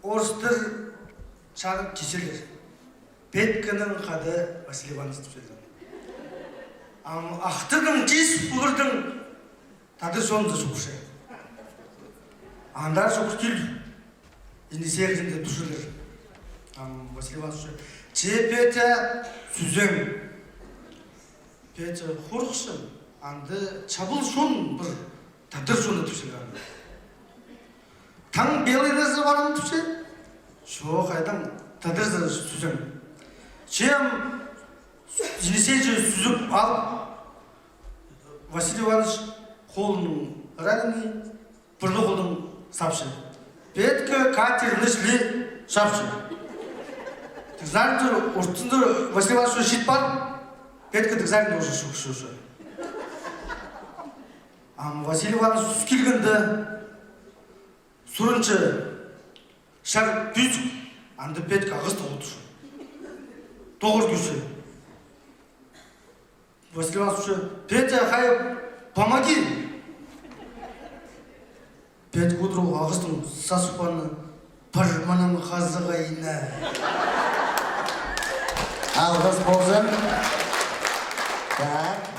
орыстар чағып кешелер. Петканың қады Василий Иванович сөйледі. Ақтырдың жес бұлырдың тады сонды шоқшы. Андар шоқшы келді. Енді сердінде тұшылыр. Василий Иванович че Петя сүзем. Петя қорқшым. Анды чабыл шон бір тадыр соны тұшылған. Таң белгілесі барым түсе, шоқ айдан тадыр сүзем. Чем елесейже сүзіп алып, Василий Иванович қолының раненый, бірлі қолдың сапшы. Петка катеріні шле шапшы. Тікзарынды ұрттынды Василий Иванович шет бар, Петка тікзарынды уже шоқшы. Василий Иванович сүз келгенді, Сурынчы шар түйсік, анды Петка ағысты отыршы. Тоғыр күйші. Василий Иванович, Петя, хай, помоги! Петка отыру ағыстың сасықпаны бір мұның қазығайына. Алғыс болсын. Так.